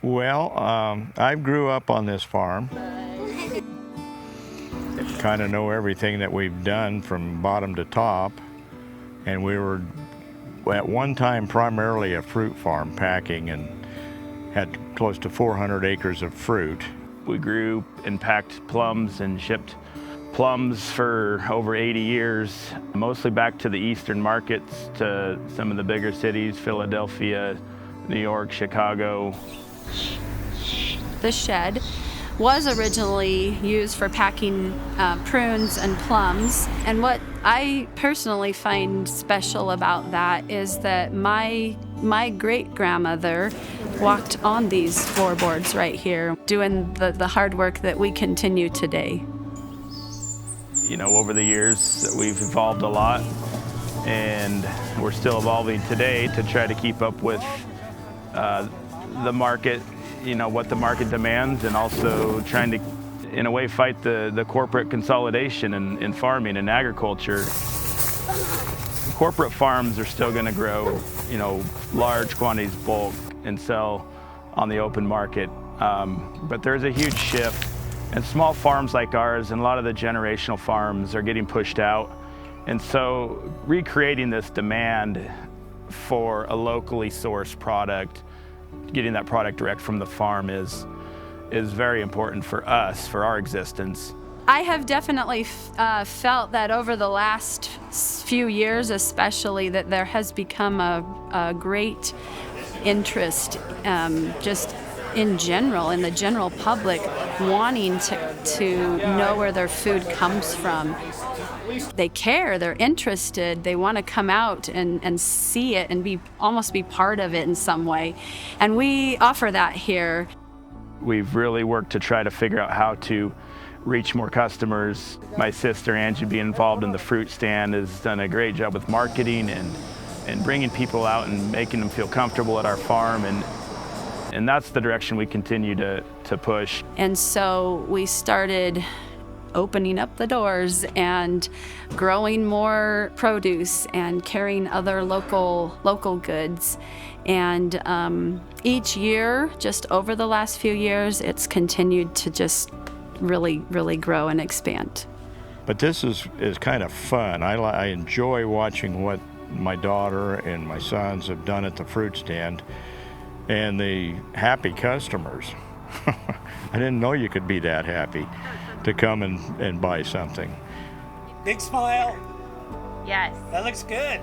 Well, I grew up on this farm. Kind of know everything that we've done from bottom to top. And we were at one time primarily a fruit farm, packing, and had close to 400 acres of fruit. We grew and packed plums and shipped plums for over 80 years, mostly back to the eastern markets, to some of the bigger cities, Philadelphia, New York, Chicago. The shed was originally used for packing prunes and plums. And what I personally find special about that is that my great-grandmother walked on these floorboards right here, doing the hard work that we continue today. You know, over the years, we've evolved a lot, and we're still evolving today to try to keep up with the market, you know, what the market demands, and also trying to, in a way, fight the corporate consolidation in farming and agriculture. Corporate farms are still going to grow, you know, large quantities bulk and sell on the open market, but there's a huge shift. And small farms like ours and a lot of the generational farms are getting pushed out. And so recreating this demand for a locally sourced product, getting that product direct from the farm is very important for us, for our existence. I have definitely felt that over the last few years especially, that there has become a great interest just in general, in the general public, wanting to know where their food comes from. They care, they're interested, they want to come out and see it and almost be part of it in some way. And we offer that here. We've really worked to try to figure out how to reach more customers. My sister Angie, being involved in the fruit stand, has done a great job with marketing and bringing people out and making them feel comfortable at our farm. And that's the direction we continue to push. And so we started opening up the doors and growing more produce and carrying other local goods. And each year, just over the last few years, it's continued to just really, really grow and expand. But this is kind of fun. I enjoy watching what my daughter and my sons have done at the fruit stand, and the happy customers. I didn't know you could be that happy to come and buy something. Big smile. Yes. That looks good.